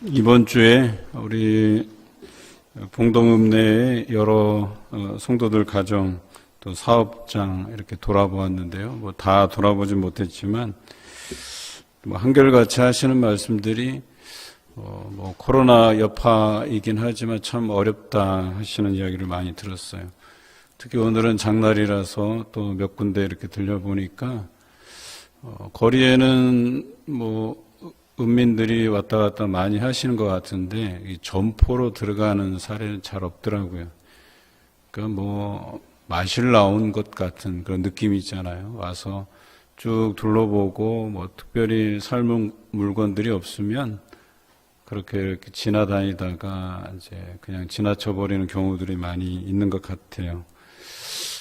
이번 주에 우리 봉동읍 내에 여러 성도들 가정 또 사업장 이렇게 돌아보았는데요. 뭐 다 돌아보진 못했지만 뭐 한결같이 하시는 말씀들이 뭐 코로나 여파이긴 하지만 참 어렵다 하시는 이야기를 많이 들었어요. 특히 오늘은 장날이라서 또 몇 군데 이렇게 들려보니까 거리에는 뭐 은민들이 왔다 갔다 많이 하시는 것 같은데 이 점포로 들어가는 사례는 잘 없더라고요. 그러니까 뭐 마실 나온 것 같은 그런 느낌이 있잖아요. 와서 쭉 둘러보고 뭐 특별히 삶은 물건들이 없으면 그렇게 이렇게 지나다니다가 이제 그냥 지나쳐 버리는 경우들이 많이 있는 것 같아요.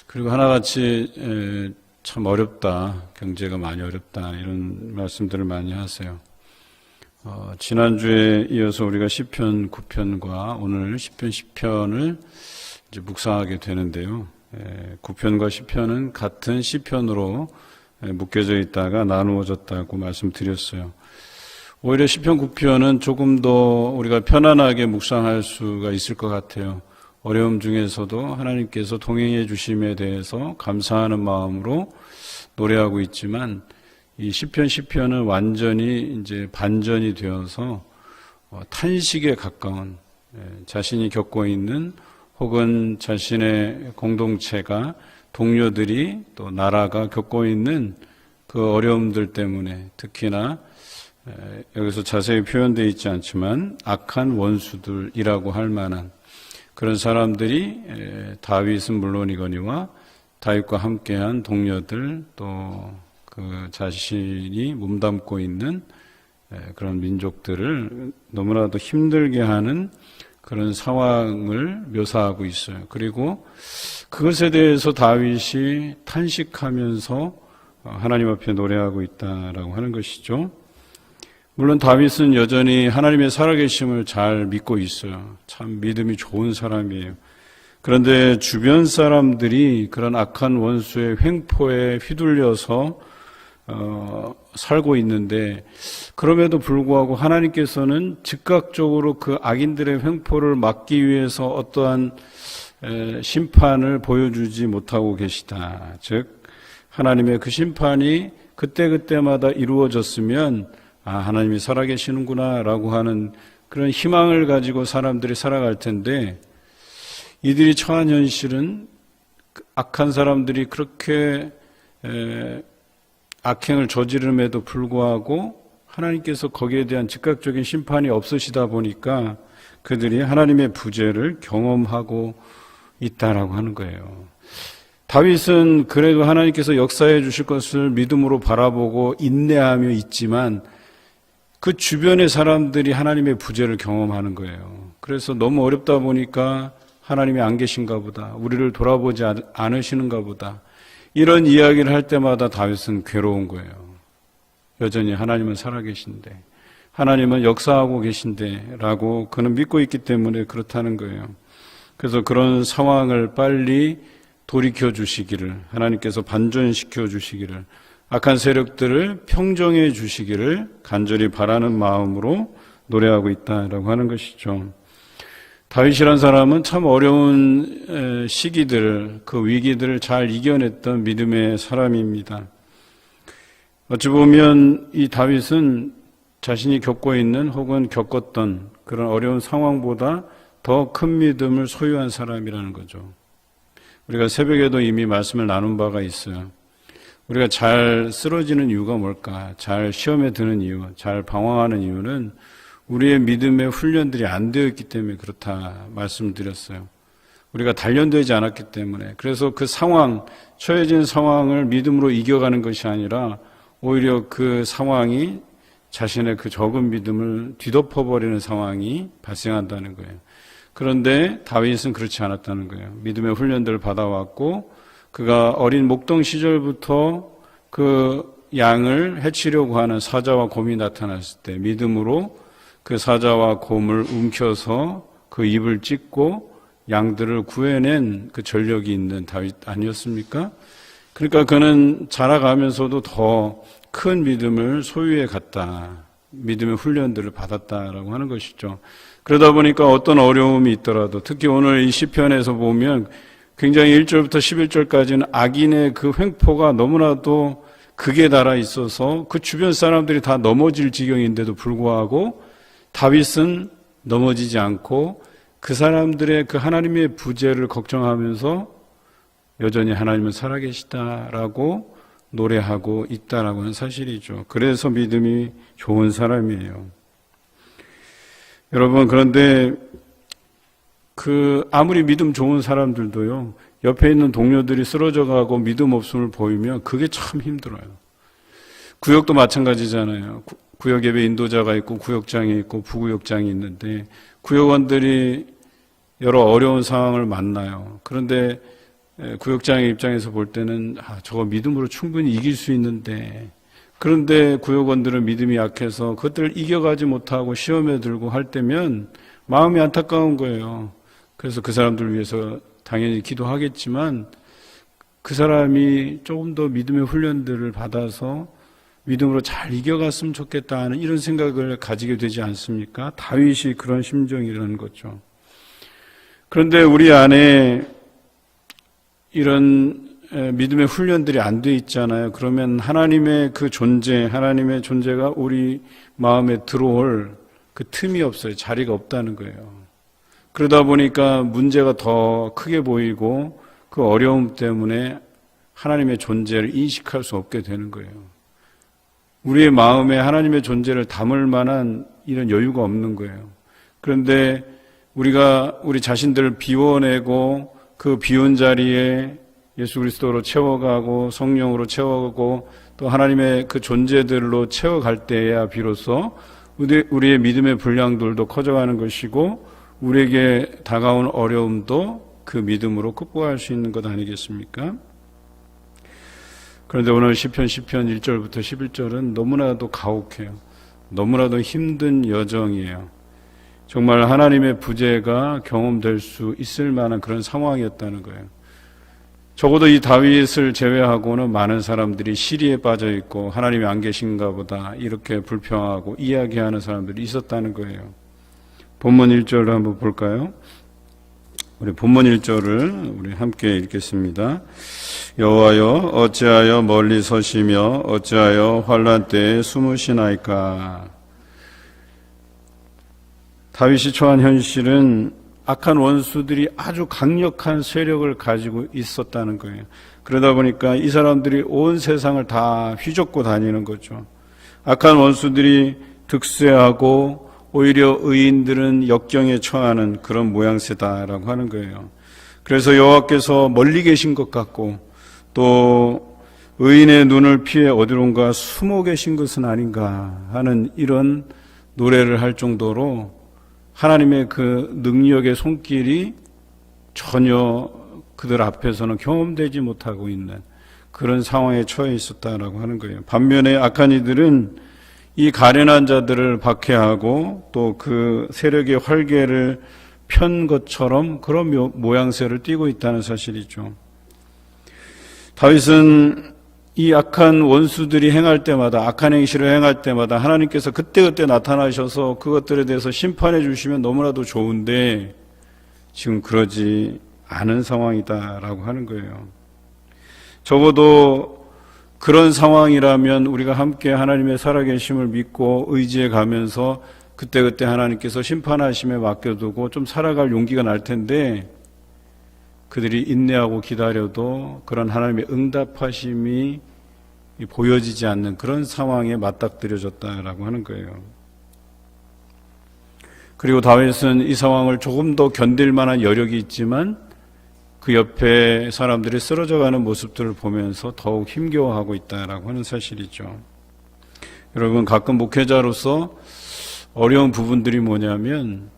그리고 하나같이 참 어렵다, 경제가 많이 어렵다 이런 말씀들을 많이 하세요. 지난주에 이어서 우리가 시편 9편과 오늘 시편 10편을 이제 묵상하게 되는데요. 9편과 시편은 같은 시편으로 묶여져 있다가 나누어졌다고 말씀드렸어요. 오히려 시편 9편은 조금 더 우리가 편안하게 묵상할 수가 있을 것 같아요. 어려움 중에서도 하나님께서 동행해 주심에 대해서 감사하는 마음으로 노래하고 있지만 이 시편 10편은 완전히 이제 반전이 되어서 탄식에 가까운 자신이 겪고 있는 혹은 자신의 공동체가 동료들이 또 나라가 겪고 있는 그 어려움들 때문에 특히나 여기서 자세히 표현되어 있지 않지만 악한 원수들이라고 할 만한 그런 사람들이 다윗은 물론이거니와 다윗과 함께한 동료들 또 그 자신이 몸담고 있는 그런 민족들을 너무나도 힘들게 하는 그런 상황을 묘사하고 있어요. 그리고 그것에 대해서 다윗이 탄식하면서 하나님 앞에 노래하고 있다라고 하는 것이죠. 물론 다윗은 여전히 하나님의 살아계심을 잘 믿고 있어요. 참 믿음이 좋은 사람이에요. 그런데 주변 사람들이 그런 악한 원수의 횡포에 휘둘려서 살고 있는데 그럼에도 불구하고 하나님께서는 즉각적으로 그 악인들의 횡포를 막기 위해서 어떠한 심판을 보여주지 못하고 계시다. 즉 하나님의 그 심판이 그때그때마다 이루어졌으면 하나님이 살아계시는구나 라고 하는 그런 희망을 가지고 사람들이 살아갈 텐데 이들이 처한 현실은 악한 사람들이 그렇게 악행을 저지름에도 불구하고 하나님께서 거기에 대한 즉각적인 심판이 없으시다 보니까 그들이 하나님의 부재를 경험하고 있다라고 하는 거예요. 다윗은 그래도 하나님께서 역사해 주실 것을 믿음으로 바라보고 인내하며 있지만 그 주변의 사람들이 하나님의 부재를 경험하는 거예요. 그래서 너무 어렵다 보니까 하나님이 안 계신가 보다, 우리를 돌아보지 않으시는가 보다 이런 이야기를 할 때마다 다윗은 괴로운 거예요. 여전히 하나님은 살아계신데 하나님은 역사하고 계신데 라고 그는 믿고 있기 때문에 그렇다는 거예요. 그래서 그런 상황을 빨리 돌이켜 주시기를, 하나님께서 반전시켜 주시기를, 악한 세력들을 평정해 주시기를 간절히 바라는 마음으로 노래하고 있다라고 하는 것이죠. 다윗이란 사람은 참 어려운 시기들, 그 위기들을 잘 이겨냈던 믿음의 사람입니다. 어찌 보면 이 다윗은 자신이 겪고 있는 혹은 겪었던 그런 어려운 상황보다 더 큰 믿음을 소유한 사람이라는 거죠. 우리가 새벽에도 이미 말씀을 나눈 바가 있어요. 우리가 잘 쓰러지는 이유가 뭘까? 잘 시험에 드는 이유, 잘 방황하는 이유는 우리의 믿음의 훈련들이 안 되었기 때문에 그렇다 말씀드렸어요. 우리가 단련되지 않았기 때문에. 그래서 그 상황, 처해진 상황을 믿음으로 이겨가는 것이 아니라 오히려 그 상황이 자신의 그 적은 믿음을 뒤덮어버리는 상황이 발생한다는 거예요. 그런데 다윗은 그렇지 않았다는 거예요. 믿음의 훈련들을 받아왔고 그가 어린 목동 시절부터 그 양을 해치려고 하는 사자와 곰이 나타났을 때 믿음으로 그 사자와 곰을 움켜서 그 입을 찢고 양들을 구해낸 그 전력이 있는 다윗 아니었습니까? 그러니까 그는 자라가면서도 더 큰 믿음을 소유해 갔다. 믿음의 훈련들을 받았다라고 하는 것이죠. 그러다 보니까 어떤 어려움이 있더라도 특히 오늘 이 시편에서 보면 굉장히 1절부터 11절까지는 악인의 그 횡포가 너무나도 극에 달아 있어서 그 주변 사람들이 다 넘어질 지경인데도 불구하고 다윗은 넘어지지 않고 그 사람들의 그 하나님의 부재를 걱정하면서 여전히 하나님은 살아계시다라고 노래하고 있다라고 하는 사실이죠. 그래서 믿음이 좋은 사람이에요. 여러분, 그런데 아무리 믿음 좋은 사람들도요, 옆에 있는 동료들이 쓰러져 가고 믿음 없음을 보이면 그게 참 힘들어요. 구역도 마찬가지잖아요. 구역 예배 인도자가 있고 구역장이 있고 부구역장이 있는데 구역원들이 여러 어려운 상황을 만나요. 그런데 구역장의 입장에서 볼 때는 저거 믿음으로 충분히 이길 수 있는데, 그런데 구역원들은 믿음이 약해서 그것들을 이겨가지 못하고 시험에 들고 할 때면 마음이 안타까운 거예요. 그래서 그 사람들을 위해서 당연히 기도하겠지만 그 사람이 조금 더 믿음의 훈련들을 받아서 믿음으로 잘 이겨갔으면 좋겠다 하는 이런 생각을 가지게 되지 않습니까? 다윗이 그런 심정이라는 거죠. 그런데 우리 안에 이런 믿음의 훈련들이 안 돼 있잖아요. 그러면 하나님의 그 존재, 하나님의 존재가 우리 마음에 들어올 그 틈이 없어요. 자리가 없다는 거예요. 그러다 보니까 문제가 더 크게 보이고 그 어려움 때문에 하나님의 존재를 인식할 수 없게 되는 거예요. 우리의 마음에 하나님의 존재를 담을 만한 이런 여유가 없는 거예요. 그런데 우리가 우리 자신들을 비워내고 그 비운 자리에 예수 그리스도로 채워가고 성령으로 채워가고 또 하나님의 그 존재들로 채워갈 때야 비로소 우리의 믿음의 분량들도 커져가는 것이고 우리에게 다가온 어려움도 그 믿음으로 극복할 수 있는 것 아니겠습니까? 그런데 오늘 시편 1절부터 11절은 너무나도 가혹해요. 너무나도 힘든 여정이에요. 정말 하나님의 부재가 경험될 수 있을 만한 그런 상황이었다는 거예요. 적어도 이 다윗을 제외하고는 많은 사람들이 시리에 빠져 있고 하나님이 안 계신가 보다 이렇게 불평하고 이야기하는 사람들이 있었다는 거예요. 본문 1절을 한번 볼까요? 우리 본문 1절을 우리 함께 읽겠습니다. 여호와여 어찌하여 멀리 서시며 어찌하여 환난 때에 숨으시나이까. 다윗이 처한 현실은 악한 원수들이 아주 강력한 세력을 가지고 있었다는 거예요. 그러다 보니까 이 사람들이 온 세상을 다 휘젓고 다니는 거죠. 악한 원수들이 득세하고 오히려 의인들은 역경에 처하는 그런 모양새다라고 하는 거예요. 그래서 여호와께서 멀리 계신 것 같고 또 의인의 눈을 피해 어디론가 숨어 계신 것은 아닌가 하는 이런 노래를 할 정도로 하나님의 그 능력의 손길이 전혀 그들 앞에서는 경험되지 못하고 있는 그런 상황에 처해 있었다라고 하는 거예요. 반면에 악한 이들은 이 가련한 자들을 박해하고 또 그 세력의 활개를 편 것처럼 그런 모양새를 띠고 있다는 사실이죠. 다윗은 이 악한 원수들이 행할 때마다, 악한 행실을 행할 때마다 하나님께서 그때그때 나타나셔서 그것들에 대해서 심판해 주시면 너무나도 좋은데 지금 그러지 않은 상황이다라고 하는 거예요. 적어도 그런 상황이라면 우리가 함께 하나님의 살아계심을 믿고 의지해 가면서 그때그때 하나님께서 심판하심에 맡겨두고 좀 살아갈 용기가 날 텐데 그들이 인내하고 기다려도 그런 하나님의 응답하심이 보여지지 않는 그런 상황에 맞닥뜨려졌다라고 하는 거예요. 그리고 다윗은 이 상황을 조금 더 견딜 만한 여력이 있지만 그 옆에 사람들이 쓰러져가는 모습들을 보면서 더욱 힘겨워하고 있다라고 하는 사실이죠. 여러분, 가끔 목회자로서 어려운 부분들이 뭐냐면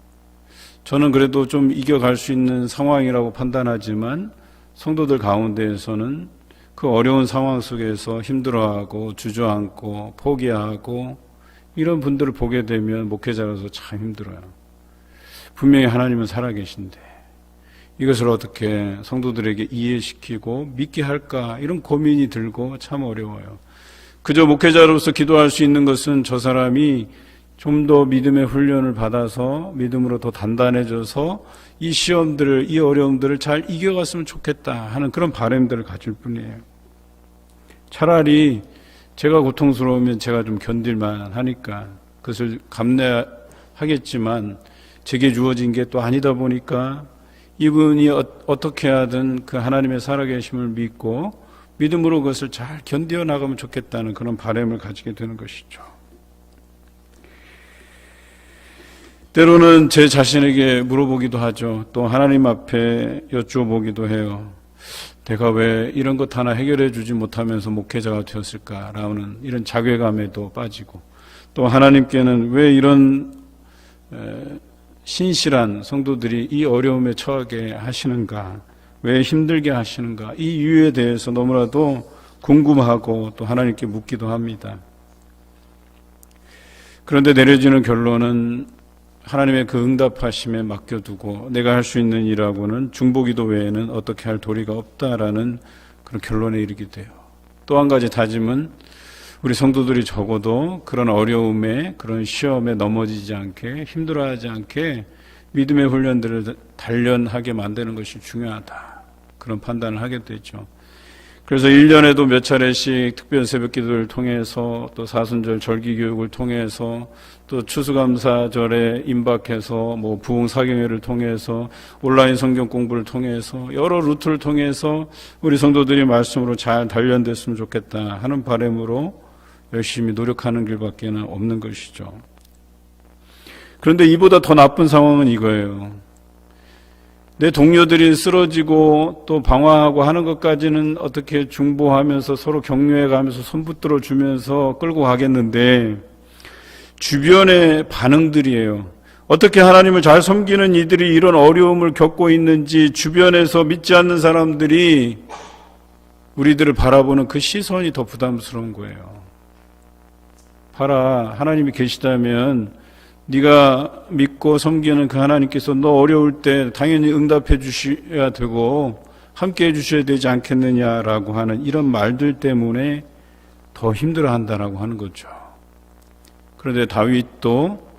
저는 그래도 좀 이겨갈 수 있는 상황이라고 판단하지만 성도들 가운데에서는 그 어려운 상황 속에서 힘들어하고 주저앉고 포기하고 이런 분들을 보게 되면 목회자로서 참 힘들어요. 분명히 하나님은 살아계신데 이것을 어떻게 성도들에게 이해시키고 믿게 할까 이런 고민이 들고 참 어려워요. 그저 목회자로서 기도할 수 있는 것은 저 사람이 좀 더 믿음의 훈련을 받아서 믿음으로 더 단단해져서 이 시험들을, 이 어려움들을 잘 이겨갔으면 좋겠다 하는 그런 바람들을 가질 뿐이에요. 차라리 제가 고통스러우면 제가 좀 견딜만 하니까 그것을 감내하겠지만 제게 주어진 게 또 아니다 보니까 이분이 어떻게 하든 그 하나님의 살아계심을 믿고 믿음으로 그것을 잘 견디어 나가면 좋겠다는 그런 바람을 가지게 되는 것이죠. 때로는 제 자신에게 물어보기도 하죠. 또 하나님 앞에 여쭈어보기도 해요. 내가 왜 이런 것 하나 해결해 주지 못하면서 목회자가 되었을까라는 이런 자괴감에도 빠지고, 또 하나님께는 왜 이런 신실한 성도들이 이 어려움에 처하게 하시는가, 왜 힘들게 하시는가, 이 이유에 대해서 너무나도 궁금하고 또 하나님께 묻기도 합니다. 그런데 내려지는 결론은 하나님의 그 응답하심에 맡겨두고 내가 할 수 있는 일하고는 중보기도 외에는 어떻게 할 도리가 없다라는 그런 결론에 이르게 돼요. 또 한 가지 다짐은 우리 성도들이 적어도 그런 어려움에, 그런 시험에 넘어지지 않게, 힘들어하지 않게 믿음의 훈련들을 단련하게 만드는 것이 중요하다, 그런 판단을 하게 되죠. 그래서 1년에도 몇 차례씩 특별 새벽 기도를 통해서, 또 사순절 절기 교육을 통해서, 또 추수감사절에 임박해서 부흥 사경회를 통해서, 온라인 성경 공부를 통해서, 여러 루트를 통해서 우리 성도들이 말씀으로 잘 단련됐으면 좋겠다 하는 바람으로 열심히 노력하는 길밖에 없는 것이죠. 그런데 이보다 더 나쁜 상황은 이거예요. 내 동료들이 쓰러지고 또 방황하고 하는 것까지는 어떻게 중보하면서 서로 격려해 가면서 손 붙들어 주면서 끌고 가겠는데, 주변의 반응들이에요. 어떻게 하나님을 잘 섬기는 이들이 이런 어려움을 겪고 있는지 주변에서 믿지 않는 사람들이 우리들을 바라보는 그 시선이 더 부담스러운 거예요. 봐라, 하나님이 계시다면 네가 믿고 섬기는 그 하나님께서 너 어려울 때 당연히 응답해 주셔야 되고 함께 해 주셔야 되지 않겠느냐라고 하는 이런 말들 때문에 더 힘들어한다라고 하는 거죠. 그런데 다윗도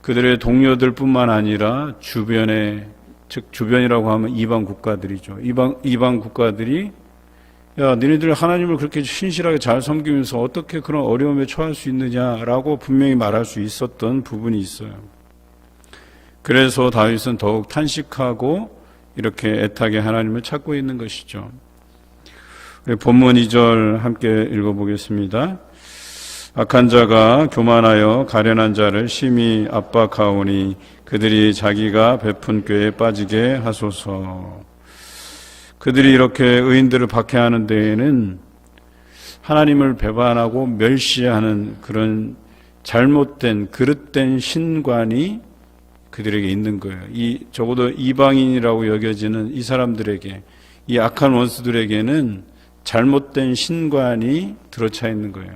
그들의 동료들뿐만 아니라 주변에, 즉 주변이라고 하면 이방 국가들이죠. 이방 국가들이 야, 너희들 하나님을 그렇게 신실하게 잘 섬기면서 어떻게 그런 어려움에 처할 수 있느냐라고 분명히 말할 수 있었던 부분이 있어요. 그래서 다윗은 더욱 탄식하고 이렇게 애타게 하나님을 찾고 있는 것이죠. 우리 본문 2절 함께 읽어보겠습니다. 악한 자가 교만하여 가련한 자를 심히 압박하오니 그들이 자기가 베푼 꾀에 빠지게 하소서. 그들이 이렇게 의인들을 박해하는 데에는 하나님을 배반하고 멸시하는 그런 잘못된 그릇된 신관이 그들에게 있는 거예요. 적어도 이방인이라고 여겨지는 이 사람들에게, 이 악한 원수들에게는 잘못된 신관이 들어차 있는 거예요.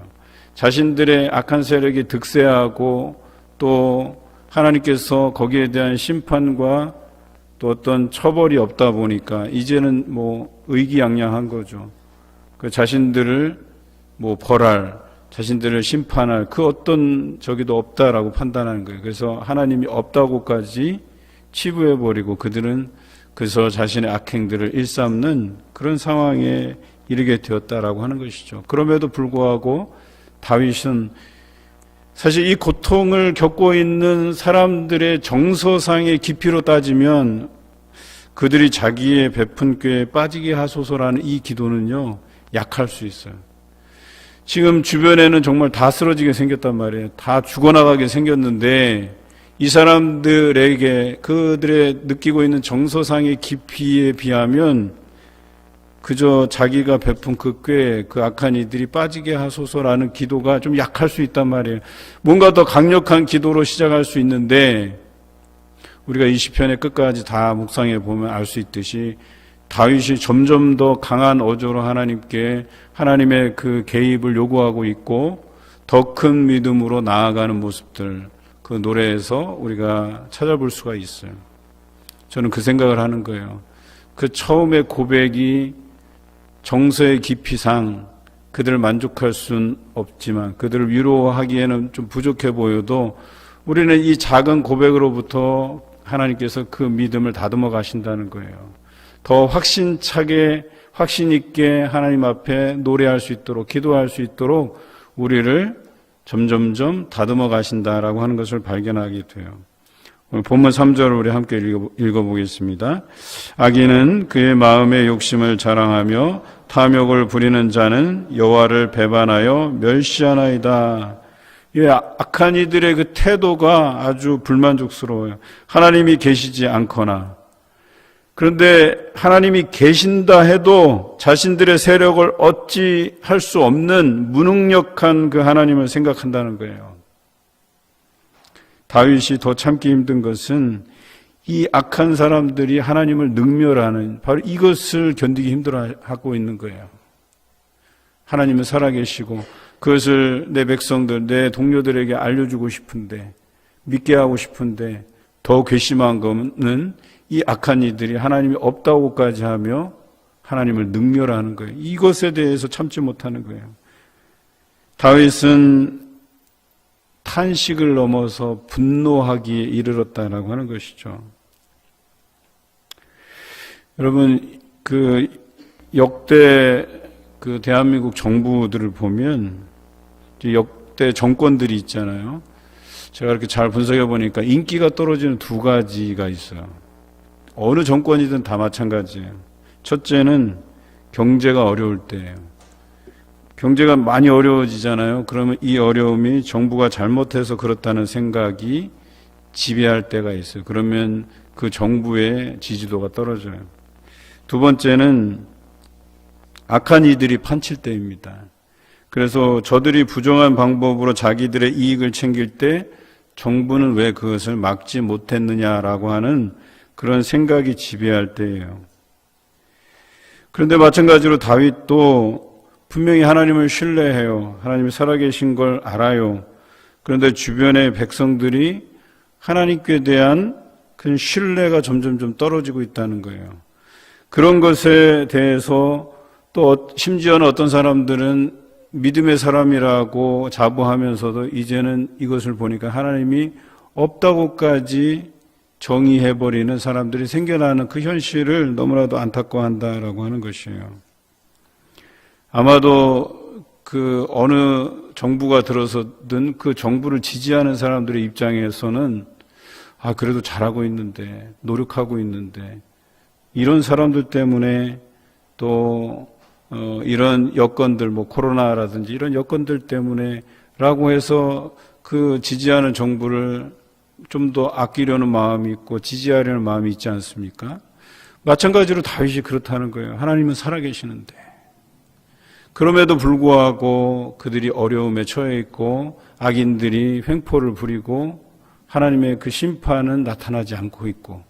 자신들의 악한 세력이 득세하고 또 하나님께서 거기에 대한 심판과 또 어떤 처벌이 없다 보니까 이제는 의기양양한 거죠. 그 자신들을 벌할, 자신들을 심판할 그 어떤 저기도 없다라고 판단하는 거예요. 그래서 하나님이 없다고까지 치부해버리고 그들은 그래서 자신의 악행들을 일삼는 그런 상황에 이르게 되었다라고 하는 것이죠. 그럼에도 불구하고 다윗은 사실 이 고통을 겪고 있는 사람들의 정서상의 깊이로 따지면 그들이 자기의 베푼 꾀에 빠지게 하소서라는 이 기도는요, 약할 수 있어요. 지금 주변에는 정말 다 쓰러지게 생겼단 말이에요. 다 죽어나가게 생겼는데 이 사람들에게 그들의 느끼고 있는 정서상의 깊이에 비하면 그저 자기가 베푼 그 꾀에 그 악한 이들이 빠지게 하소서라는 기도가 좀 약할 수 있단 말이에요. 뭔가 더 강력한 기도로 시작할 수 있는데 우리가 이 시편의 끝까지 다 묵상해 보면 알 수 있듯이 다윗이 점점 더 강한 어조로 하나님께 하나님의 그 개입을 요구하고 있고 더 큰 믿음으로 나아가는 모습들, 그 노래에서 우리가 찾아볼 수가 있어요. 저는 그 생각을 하는 거예요. 그 처음의 고백이 정서의 깊이상 그들을 만족할 수는 없지만 그들을 위로하기에는 좀 부족해 보여도 우리는 이 작은 고백으로부터 하나님께서 그 믿음을 다듬어 가신다는 거예요. 더 확신차게 확신 있게 하나님 앞에 노래할 수 있도록 기도할 수 있도록 우리를 점점점 다듬어 가신다라고 하는 것을 발견하게 돼요. 오늘 본문 3절을 우리 함께 읽어보겠습니다. 악인은 그의 마음의 욕심을 자랑하며 탐욕을 부리는 자는 여호와를 배반하여 멸시하나이다. 이 악한 이들의 그 태도가 아주 불만족스러워요. 하나님이 계시지 않거나, 그런데 하나님이 계신다 해도 자신들의 세력을 어찌할 수 없는 무능력한 그 하나님을 생각한다는 거예요. 다윗이 더 참기 힘든 것은 이 악한 사람들이 하나님을 능멸하는 바로 이것을 견디기 힘들어하고 있는 거예요. 하나님은 살아계시고 그것을 내 백성들, 내 동료들에게 알려주고 싶은데, 믿게 하고 싶은데 더 괘씸한 것은 이 악한 이들이 하나님이 없다고까지 하며 하나님을 능멸하는 거예요. 이것에 대해서 참지 못하는 거예요. 다윗은 탄식을 넘어서 분노하기에 이르렀다라고 하는 것이죠. 여러분, 그 역대 그 대한민국 정부들을 보면 역대 정권들이 있잖아요. 제가 이렇게 잘 분석해 보니까 인기가 떨어지는 두 가지가 있어요. 어느 정권이든 다 마찬가지예요. 첫째는 경제가 어려울 때예요. 경제가 많이 어려워지잖아요. 그러면 이 어려움이 정부가 잘못해서 그렇다는 생각이 지배할 때가 있어요. 그러면 그 정부의 지지도가 떨어져요. 두 번째는 악한 이들이 판칠 때입니다. 그래서 저들이 부정한 방법으로 자기들의 이익을 챙길 때 정부는 왜 그것을 막지 못했느냐라고 하는 그런 생각이 지배할 때예요. 그런데 마찬가지로 다윗도 분명히 하나님을 신뢰해요. 하나님이 살아계신 걸 알아요. 그런데 주변의 백성들이 하나님께 대한 그 신뢰가 점점 떨어지고 있다는 거예요. 그런 것에 대해서 또 심지어는 어떤 사람들은 믿음의 사람이라고 자부하면서도 이제는 이것을 보니까 하나님이 없다고까지 정의해버리는 사람들이 생겨나는 그 현실을 너무나도 안타까워한다라고 하는 것이에요. 아마도 그 어느 정부가 들어서든 그 정부를 지지하는 사람들의 입장에서는 그래도 잘하고 있는데, 노력하고 있는데, 이런 사람들 때문에 또 이런 여건들, 코로나라든지 이런 여건들 때문에 라고 해서 그 지지하는 정부를 좀 더 아끼려는 마음이 있고 지지하려는 마음이 있지 않습니까? 마찬가지로 다윗이 그렇다는 거예요. 하나님은 살아계시는데. 그럼에도 불구하고 그들이 어려움에 처해 있고 악인들이 횡포를 부리고 하나님의 그 심판은 나타나지 않고 있고,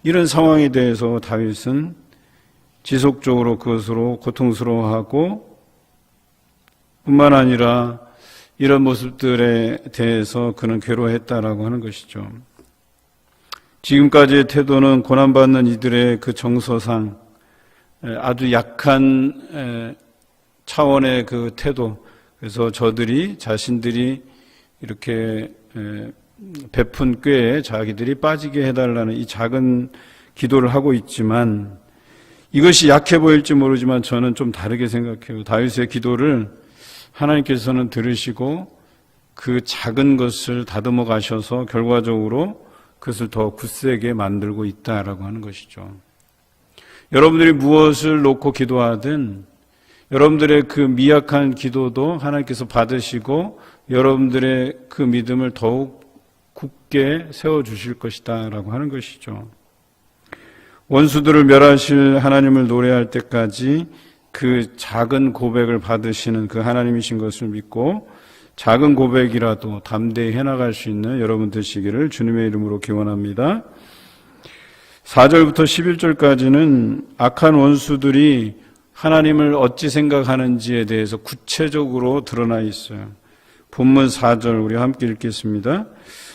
이런 상황에 대해서 다윗은 지속적으로 그것으로 고통스러워하고 뿐만 아니라 이런 모습들에 대해서 그는 괴로워했다라고 하는 것이죠. 지금까지의 태도는 고난받는 이들의 그 정서상 아주 약한 차원의 그 태도, 그래서 저들이 자신들이 이렇게 베푼 꾀에 자기들이 빠지게 해달라는 이 작은 기도를 하고 있지만, 이것이 약해 보일지 모르지만 저는 좀 다르게 생각해요. 다윗의 기도를 하나님께서는 들으시고 그 작은 것을 다듬어 가셔서 결과적으로 그것을 더 굳세게 만들고 있다라고 하는 것이죠. 여러분들이 무엇을 놓고 기도하든 여러분들의 그 미약한 기도도 하나님께서 받으시고 여러분들의 그 믿음을 더욱 굳게 세워주실 것이다 라고 하는 것이죠. 원수들을 멸하실 하나님을 노래할 때까지 그 작은 고백을 받으시는 그 하나님이신 것을 믿고 작은 고백이라도 담대히 해나갈 수 있는 여러분 되시기를 주님의 이름으로 기원합니다. 4절부터 11절까지는 악한 원수들이 하나님을 어찌 생각하는지에 대해서 구체적으로 드러나 있어요. 본문 4절 우리 함께 읽겠습니다.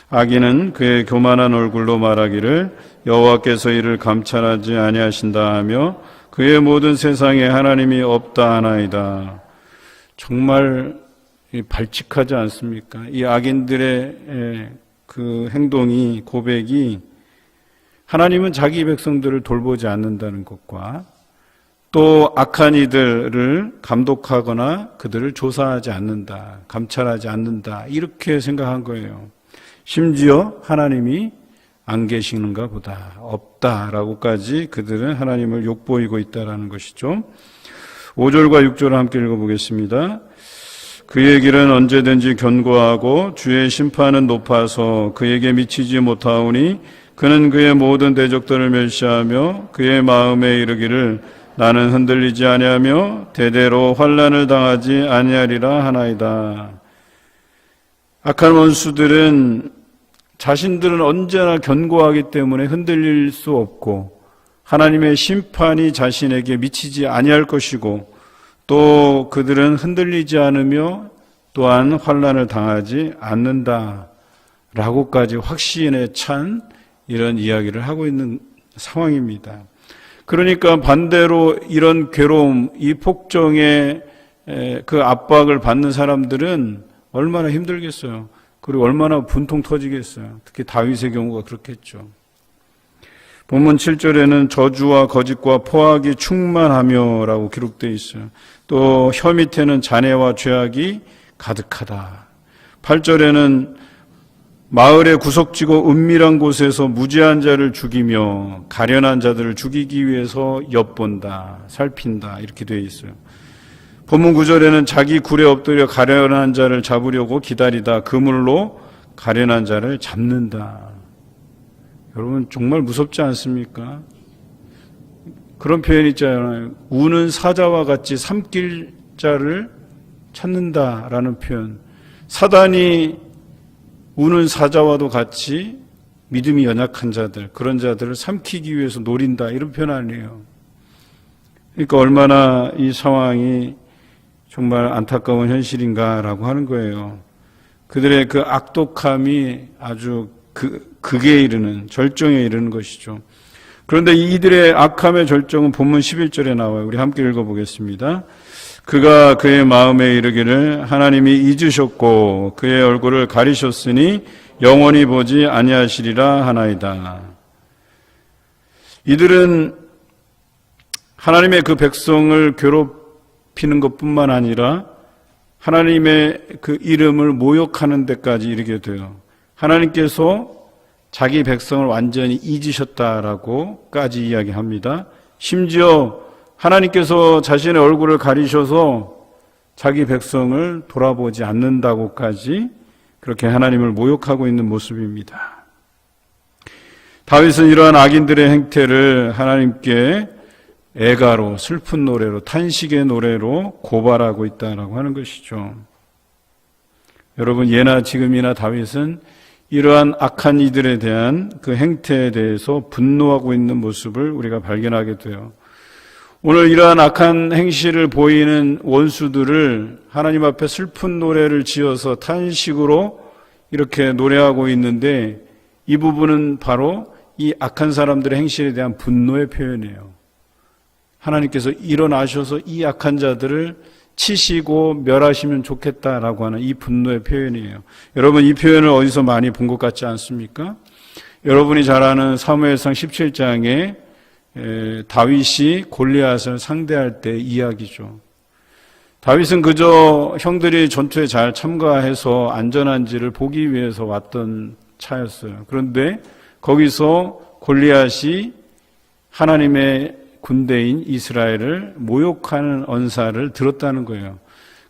악인은 그의 교만한 얼굴로 말하기를 여호와께서 이를 감찰하지 아니하신다 하며 그의 모든 세상에 하나님이 없다 하나이다. 정말 발칙하지 않습니까? 이 악인들의 그 행동이, 고백이 하나님은 자기 백성들을 돌보지 않는다는 것과 또 악한 이들을 감독하거나 그들을 조사하지 않는다, 감찰하지 않는다, 이렇게 생각한 거예요. 심지어 하나님이 안 계시는가 보다, 없다라고까지 그들은 하나님을 욕보이고 있다라는 것이죠. 5절과 6절을 함께 읽어보겠습니다. 그의 길은 언제든지 견고하고 주의 심판은 높아서 그에게 미치지 못하오니 그는 그의 모든 대적들을 멸시하며 그의 마음에 이르기를 나는 흔들리지 아니하며 대대로 환난을 당하지 아니하리라 하나이다. 악한 원수들은 자신들은 언제나 견고하기 때문에 흔들릴 수 없고 하나님의 심판이 자신에게 미치지 아니할 것이고 또 그들은 흔들리지 않으며 또한 환난을 당하지 않는다라고까지 확신에 찬 이런 이야기를 하고 있는 상황입니다. 그러니까 반대로 이런 괴로움, 이 폭정의 그 압박을 받는 사람들은 얼마나 힘들겠어요. 그리고 얼마나 분통 터지겠어요. 특히 다윗의 경우가 그렇겠죠. 본문 7절에는 저주와 거짓과 포악이 충만하며 라고 기록되어 있어요. 또 혀 밑에는 잔해와 죄악이 가득하다. 8절에는 마을의 구석지고 은밀한 곳에서 무지한 자를 죽이며 가련한 자들을 죽이기 위해서 엿본다, 살핀다, 이렇게 되어 있어요. 본문 9절에는 자기 굴에 엎드려 가련한 자를 잡으려고 기다리다 그물로 가련한 자를 잡는다. 여러분 정말 무섭지 않습니까? 그런 표현 있잖아요. 우는 사자와 같이 삼킬 자를 찾는다라는 표현. 사단이 우는 사자와도 같이 믿음이 연약한 자들, 그런 자들을 삼키기 위해서 노린다, 이런 표현 아니에요. 그러니까 얼마나 이 상황이 정말 안타까운 현실인가라고 하는 거예요. 그들의 그 악독함이 아주 극에 이르는, 절정에 이르는 것이죠. 그런데 이들의 악함의 절정은 본문 11절에 나와요. 우리 함께 읽어보겠습니다. 그가 그의 마음에 이르기를 하나님이 잊으셨고 그의 얼굴을 가리셨으니 영원히 보지 아니하시리라 하나이다. 이들은 하나님의 그 백성을 괴롭히는 것뿐만 아니라 하나님의 그 이름을 모욕하는 데까지 이르게 돼요. 하나님께서 자기 백성을 완전히 잊으셨다라고까지 이야기합니다. 심지어 하나님께서 자신의 얼굴을 가리셔서 자기 백성을 돌아보지 않는다고까지 그렇게 하나님을 모욕하고 있는 모습입니다. 다윗은 이러한 악인들의 행태를 하나님께 애가로, 슬픈 노래로, 탄식의 노래로 고발하고 있다라고 하는 것이죠. 여러분, 예나 지금이나 다윗은 이러한 악한 이들에 대한 그 행태에 대해서 분노하고 있는 모습을 우리가 발견하게 돼요. 오늘 이러한 악한 행실을 보이는 원수들을 하나님 앞에 슬픈 노래를 지어서 탄식으로 이렇게 노래하고 있는데 이 부분은 바로 이 악한 사람들의 행실에 대한 분노의 표현이에요. 하나님께서 일어나셔서 이 악한 자들을 치시고 멸하시면 좋겠다라고 하는 이 분노의 표현이에요. 여러분 이 표현을 어디서 많이 본 것 같지 않습니까? 여러분이 잘 아는 사무엘상 17장에 다윗이 골리앗을 상대할 때 이야기죠. 다윗은 그저 형들이 전투에 잘 참가해서 안전한지를 보기 위해서 왔던 차였어요. 그런데 거기서 골리앗이 하나님의 군대인 이스라엘을 모욕하는 언사를 들었다는 거예요.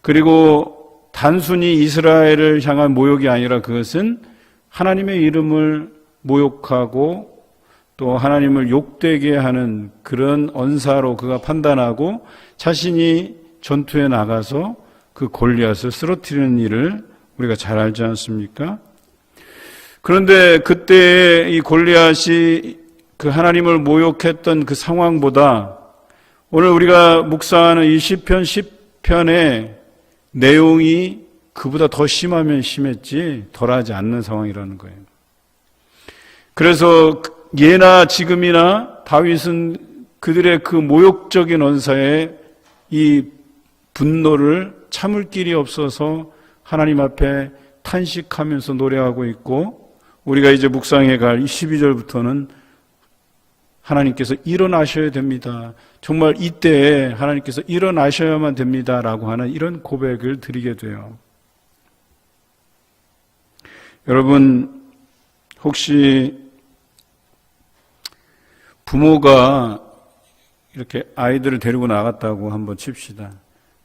그리고 단순히 이스라엘을 향한 모욕이 아니라 그것은 하나님의 이름을 모욕하고 또 하나님을 욕되게 하는 그런 언사로 그가 판단하고 자신이 전투에 나가서 그 골리앗을 쓰러뜨리는 일을 우리가 잘 알지 않습니까? 그런데 그때 이 골리앗이 그 하나님을 모욕했던 그 상황보다 오늘 우리가 묵상하는 이 시편 10편의 내용이 그보다 더 심하면 심했지 덜하지 않는 상황이라는 거예요. 그래서 예나 지금이나 다윗은 그들의 그 모욕적인 언사에 이 분노를 참을 길이 없어서 하나님 앞에 탄식하면서 노래하고 있고, 우리가 이제 묵상해 갈 12절부터는 하나님께서 일어나셔야 됩니다. 정말 이때에 하나님께서 일어나셔야만 됩니다라고 하는 이런 고백을 드리게 돼요. 여러분, 혹시 부모가 이렇게 아이들을 데리고 나갔다고 한번 칩시다.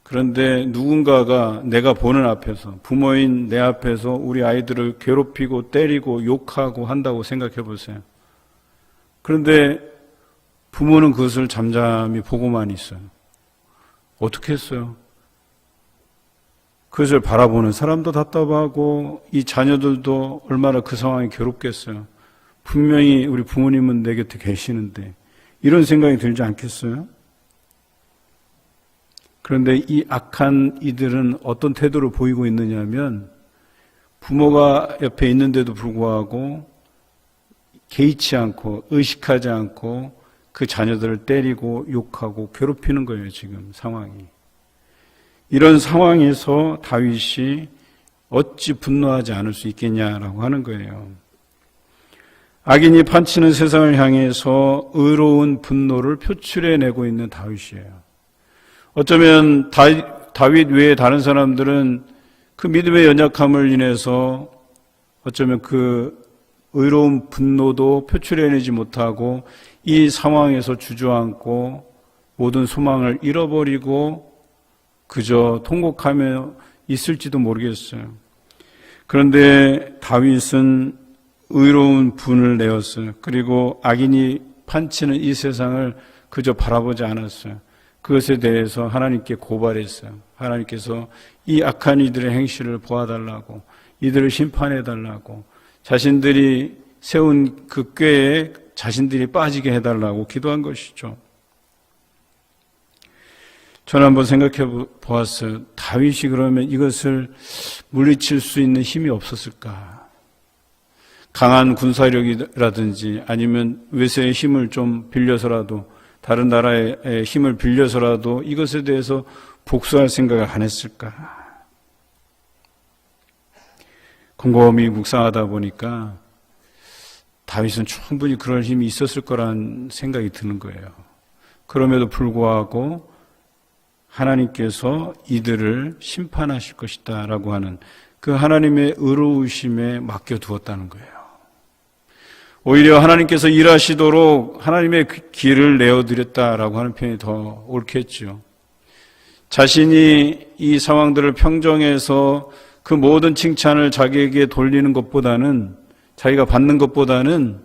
그런데 누군가가 내가 보는 앞에서, 부모인 내 앞에서 우리 아이들을 괴롭히고 때리고 욕하고 한다고 생각해 보세요. 그런데 부모는 그것을 잠잠히 보고만 있어요. 어떻게 했어요? 그것을 바라보는 사람도 답답하고 이 자녀들도 얼마나 그 상황이 괴롭겠어요. 분명히 우리 부모님은 내 곁에 계시는데, 이런 생각이 들지 않겠어요? 그런데 이 악한 이들은 어떤 태도를 보이고 있느냐면, 부모가 옆에 있는데도 불구하고 개의치 않고 의식하지 않고 그 자녀들을 때리고 욕하고 괴롭히는 거예요, 지금 상황이. 이런 상황에서 다윗이 어찌 분노하지 않을 수 있겠냐라고 하는 거예요. 악인이 판치는 세상을 향해서 의로운 분노를 표출해내고 있는 다윗이에요. 어쩌면 다윗 외에 다른 사람들은 그 믿음의 연약함을 인해서 어쩌면 그 의로운 분노도 표출해내지 못하고 이 상황에서 주저앉고 모든 소망을 잃어버리고 그저 통곡하며 있을지도 모르겠어요. 그런데 다윗은 의로운 분을 내었어요. 그리고 악인이 판치는 이 세상을 그저 바라보지 않았어요. 그것에 대해서 하나님께 고발했어요. 하나님께서 이 악한 이들의 행실을 보아달라고, 이들을 심판해달라고, 자신들이 세운 그 꾀에 자신들이 빠지게 해달라고 기도한 것이죠. 저는 한번 생각해 보았어요. 다윗이 그러면 이것을 물리칠 수 있는 힘이 없었을까? 강한 군사력이라든지 아니면 외세의 힘을 좀 빌려서라도, 다른 나라의 힘을 빌려서라도 이것에 대해서 복수할 생각을 안 했을까? 곰곰이 묵상하다 보니까 다윗은 충분히 그럴 힘이 있었을 거란 생각이 드는 거예요. 그럼에도 불구하고 하나님께서 이들을 심판하실 것이다 라고 하는 그 하나님의 의로우심에 맡겨두었다는 거예요. 오히려 하나님께서 일하시도록 하나님의 길을 내어드렸다라고 하는 표현이 더 옳겠죠. 자신이 이 상황들을 평정해서 그 모든 칭찬을 자기에게 돌리는 것보다는, 자기가 받는 것보다는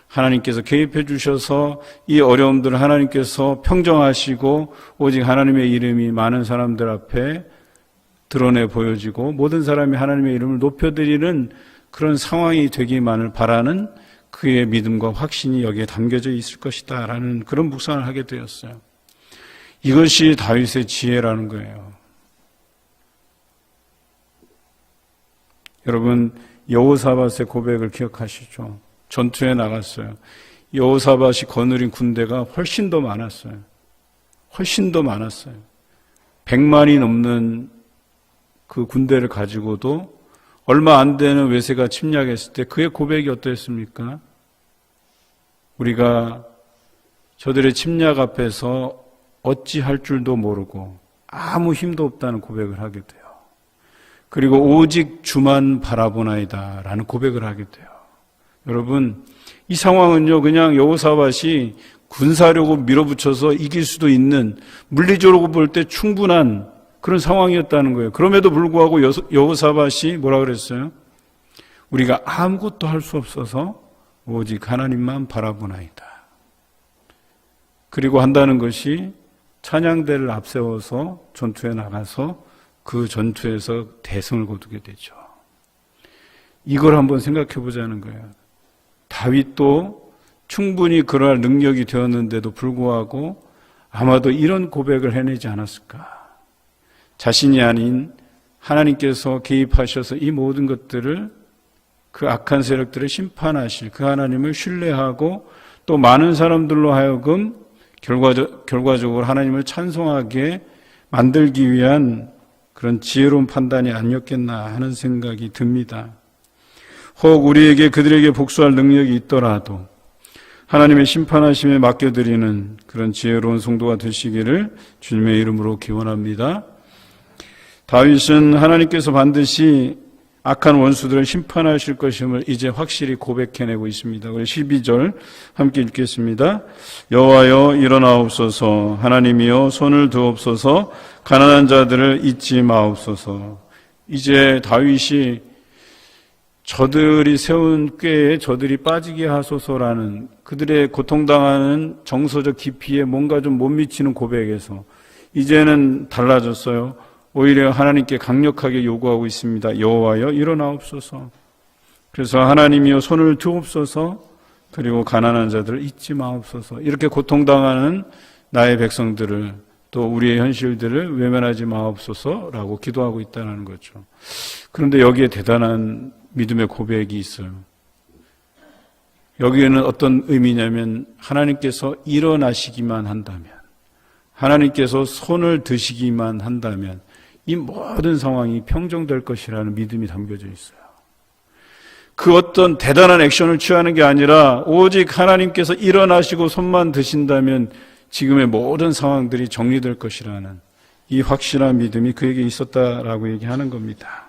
하나님께서 개입해 주셔서 이 어려움들을 하나님께서 평정하시고 오직 하나님의 이름이 많은 사람들 앞에 드러내 보여지고 모든 사람이 하나님의 이름을 높여드리는 그런 상황이 되기만을 바라는 그의 믿음과 확신이 여기에 담겨져 있을 것이다 라는 그런 묵상을 하게 되었어요. 이것이 다윗의 지혜라는 거예요. 여러분, 여호사밧의 고백을 기억하시죠? 전투에 나갔어요. 여호사밧이 거느린 군대가 훨씬 더 많았어요. 훨씬 더 많았어요. 100만이 넘는 그 군대를 가지고도 얼마 안 되는 외세가 침략했을 때 그의 고백이 어떠했습니까? 우리가 저들의 침략 앞에서 어찌할 줄도 모르고 아무 힘도 없다는 고백을 하게 돼요. 그리고 오직 주만 바라보나이다 라는 고백을 하게 돼요. 여러분, 이 상황은요, 그냥 여호사밧이 군사력으로 밀어붙여서 이길 수도 있는, 물리적으로 볼 때 충분한 그런 상황이었다는 거예요. 그럼에도 불구하고 여호사밧이 뭐라 그랬어요? 우리가 아무것도 할 수 없어서 오직 하나님만 바라보나이다. 그리고 한다는 것이 찬양대를 앞세워서 전투에 나가서 그 전투에서 대승을 거두게 되죠. 이걸 한번 생각해 보자는 거예요. 다윗도 충분히 그러할 능력이 되었는데도 불구하고 아마도 이런 고백을 해내지 않았을까? 자신이 아닌 하나님께서 개입하셔서 이 모든 것들을, 그 악한 세력들을 심판하실 그 하나님을 신뢰하고 또 많은 사람들로 하여금 결과적으로 하나님을 찬송하게 만들기 위한 그런 지혜로운 판단이 아니었겠나 하는 생각이 듭니다. 혹 우리에게 그들에게 복수할 능력이 있더라도 하나님의 심판하심에 맡겨드리는 그런 지혜로운 성도가 되시기를 주님의 이름으로 기원합니다. 다윗은 하나님께서 반드시 악한 원수들을 심판하실 것임을 이제 확실히 고백해내고 있습니다. 우리 12절 함께 읽겠습니다. 여호와여 일어나옵소서, 하나님이여 손을 드옵소서, 가난한 자들을 잊지 마옵소서. 이제 다윗이 저들이 세운 꾀에 저들이 빠지게 하소서라는 그들의 고통당하는 정서적 깊이에 뭔가 좀 못 미치는 고백에서 이제는 달라졌어요. 오히려 하나님께 강력하게 요구하고 있습니다. 여호와여 일어나옵소서. 그래서 하나님이여 손을 드옵소서, 그리고 가난한 자들을 잊지 마옵소서. 이렇게 고통당하는 나의 백성들을 또 우리의 현실들을 외면하지 마옵소서라고 기도하고 있다는 거죠. 그런데 여기에 대단한 믿음의 고백이 있어요. 여기에는 어떤 의미냐면 하나님께서 일어나시기만 한다면, 하나님께서 손을 드시기만 한다면 이 모든 상황이 평정될 것이라는 믿음이 담겨져 있어요. 그 어떤 대단한 액션을 취하는 게 아니라 오직 하나님께서 일어나시고 손만 드신다면 지금의 모든 상황들이 정리될 것이라는 이 확실한 믿음이 그에게 있었다라고 얘기하는 겁니다.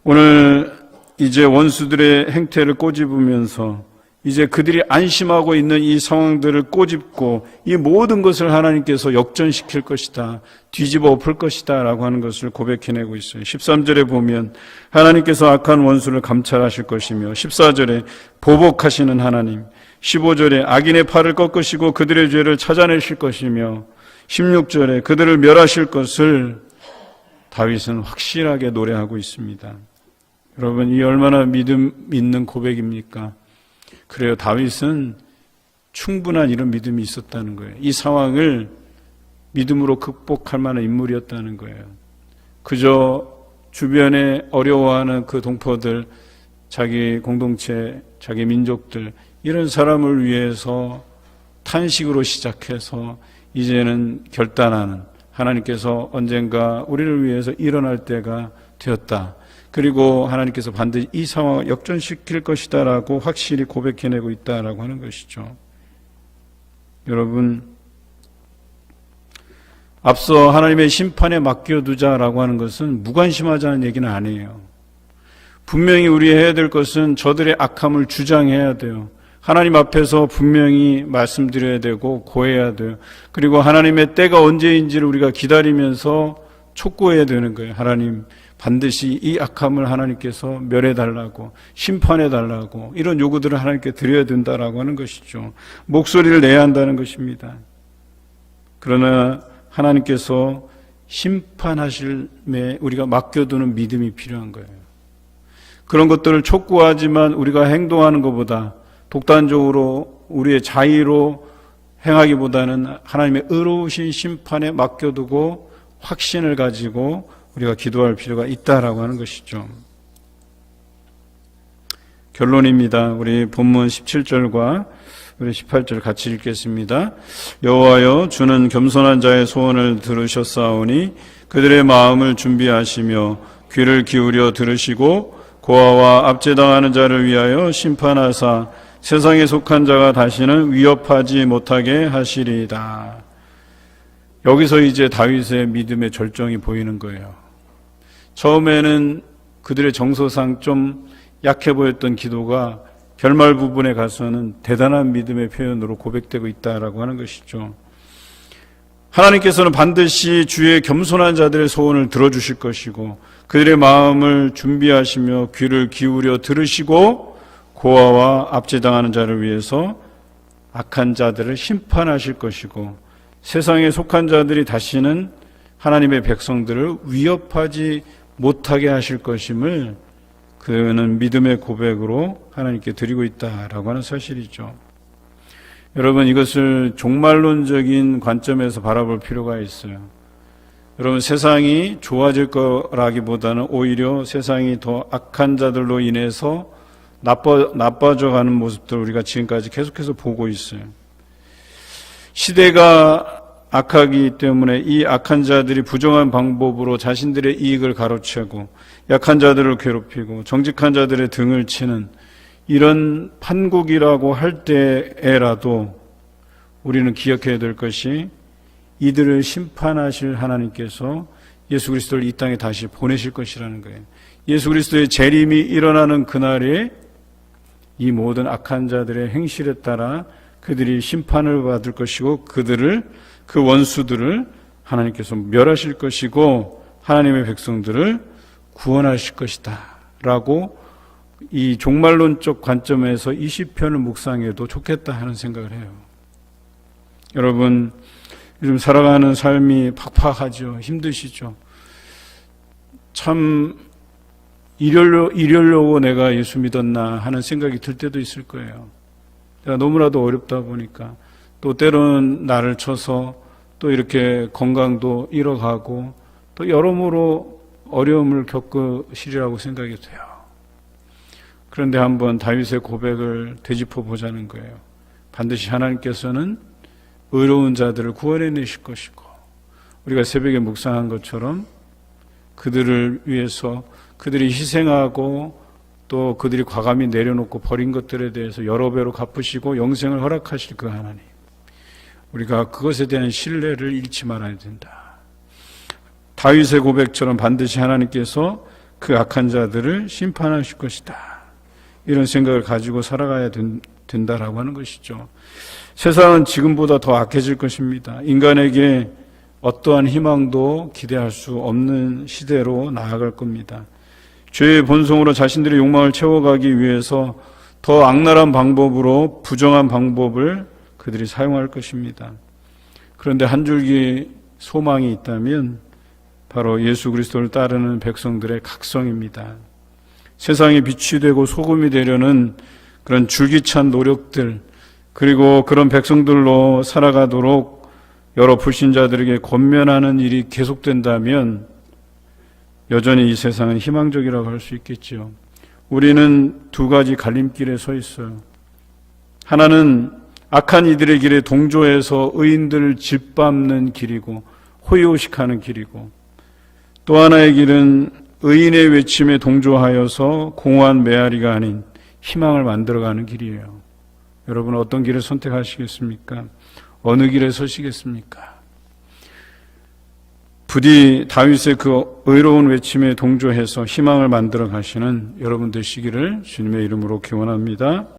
오늘 이제 원수들의 행태를 꼬집으면서 이제 그들이 안심하고 있는 이 상황들을 꼬집고 이 모든 것을 하나님께서 역전시킬 것이다, 뒤집어 엎을 것이다 라고 하는 것을 고백해내고 있어요. 13절에 보면 하나님께서 악한 원수를 감찰하실 것이며, 14절에 보복하시는 하나님, 15절에 악인의 팔을 꺾으시고 그들의 죄를 찾아내실 것이며, 16절에 그들을 멸하실 것을 다윗은 확실하게 노래하고 있습니다. 여러분, 이 얼마나 믿음 있는 고백입니까? 그래요. 다윗은 충분한 이런 믿음이 있었다는 거예요. 이 상황을 믿음으로 극복할 만한 인물이었다는 거예요. 그저 주변에 어려워하는 그 동포들, 자기 공동체, 자기 민족들, 이런 사람을 위해서 탄식으로 시작해서 이제는 결단하는, 하나님께서 언젠가 우리를 위해서 일어날 때가 되었다. 그리고 하나님께서 반드시 이 상황을 역전시킬 것이다라고 확실히 고백해내고 있다라고 하는 것이죠. 여러분, 앞서 하나님의 심판에 맡겨두자라고 하는 것은 무관심하자는 얘기는 아니에요. 분명히 우리 해야 될 것은 저들의 악함을 주장해야 돼요. 하나님 앞에서 분명히 말씀드려야 되고 고해야 돼요. 그리고 하나님의 때가 언제인지를 우리가 기다리면서 촉구해야 되는 거예요. 하나님, 반드시 이 악함을 하나님께서 멸해달라고, 심판해달라고, 이런 요구들을 하나님께 드려야 된다라고 하는 것이죠. 목소리를 내야 한다는 것입니다. 그러나 하나님께서 심판하실에 우리가 맡겨두는 믿음이 필요한 거예요. 그런 것들을 촉구하지만 우리가 행동하는 것보다 독단적으로 우리의 자의로 행하기보다는 하나님의 의로우신 심판에 맡겨두고 확신을 가지고 우리가 기도할 필요가 있다라고 하는 것이죠. 결론입니다. 우리 본문 17절과 우리 18절 같이 읽겠습니다. 여호와여, 주는 겸손한 자의 소원을 들으셨사오니 그들의 마음을 준비하시며 귀를 기울여 들으시고 고아와 압제당하는 자를 위하여 심판하사 세상에 속한 자가 다시는 위협하지 못하게 하시리이다. 여기서 이제 다윗의 믿음의 절정이 보이는 거예요. 처음에는 그들의 정서상 좀 약해 보였던 기도가 결말 부분에 가서는 대단한 믿음의 표현으로 고백되고 있다라고 하는 것이죠. 하나님께서는 반드시 주의 겸손한 자들의 소원을 들어주실 것이고 그들의 마음을 준비하시며 귀를 기울여 들으시고 고아와 압제당하는 자를 위해서 악한 자들을 심판하실 것이고 세상에 속한 자들이 다시는 하나님의 백성들을 위협하지 못하게 하실 것임을 그는 믿음의 고백으로 하나님께 드리고 있다라고 하는 사실이죠. 여러분, 이것을 종말론적인 관점에서 바라볼 필요가 있어요. 여러분, 세상이 좋아질 거라기보다는 오히려 세상이 더 악한 자들로 인해서 나빠져가는 모습들을 우리가 지금까지 계속해서 보고 있어요. 시대가 악하기 때문에 이 악한 자들이 부정한 방법으로 자신들의 이익을 가로채고 약한 자들을 괴롭히고 정직한 자들의 등을 치는 이런 판국이라고 할 때에라도 우리는 기억해야 될 것이 이들을 심판하실 하나님께서 예수 그리스도를 이 땅에 다시 보내실 것이라는 거예요. 예수 그리스도의 재림이 일어나는 그날에 이 모든 악한 자들의 행실에 따라 그들이 심판을 받을 것이고 그 원수들을 하나님께서 멸하실 것이고 하나님의 백성들을 구원하실 것이다 라고 이 종말론적 관점에서 이 시편을 묵상해도 좋겠다 하는 생각을 해요. 여러분, 요즘 살아가는 삶이 팍팍하죠. 힘드시죠. 참 이러려고 내가 예수 믿었나 하는 생각이 들 때도 있을 거예요. 내가 너무나도 어렵다 보니까 또 때로는 나를 쳐서 또 이렇게 건강도 잃어가고 또 여러모로 어려움을 겪으시리라고 생각이 돼요. 그런데 한번 다윗의 고백을 되짚어 보자는 거예요. 반드시 하나님께서는 의로운 자들을 구원해내실 것이고 우리가 새벽에 묵상한 것처럼 그들을 위해서 그들이 희생하고 또 그들이 과감히 내려놓고 버린 것들에 대해서 여러 배로 갚으시고 영생을 허락하실 그 하나님, 우리가 그것에 대한 신뢰를 잃지 말아야 된다. 다윗의 고백처럼 반드시 하나님께서 그 악한 자들을 심판하실 것이다, 이런 생각을 가지고 살아가야 된다라고 하는 것이죠. 세상은 지금보다 더 악해질 것입니다. 인간에게 어떠한 희망도 기대할 수 없는 시대로 나아갈 겁니다. 죄의 본성으로 자신들의 욕망을 채워가기 위해서 더 악랄한 방법으로 부정한 방법을 그들이 사용할 것입니다. 그런데 한 줄기 소망이 있다면 바로 예수 그리스도를 따르는 백성들의 각성입니다. 세상에 빛이 되고 소금이 되려는 그런 줄기찬 노력들, 그리고 그런 백성들로 살아가도록 여러 불신자들에게 권면하는 일이 계속된다면 여전히 이 세상은 희망적이라고 할 수 있겠죠. 우리는 두 가지 갈림길에 서 있어요. 하나는 악한 이들의 길에 동조해서 의인들을 짓밟는 길이고 호의호식하는 길이고, 또 하나의 길은 의인의 외침에 동조하여서 공허한 메아리가 아닌 희망을 만들어가는 길이에요. 여러분, 어떤 길을 선택하시겠습니까? 어느 길에 서시겠습니까? 부디 다윗의 그 의로운 외침에 동조해서 희망을 만들어 가시는 여러분 되시기를 주님의 이름으로 기원합니다.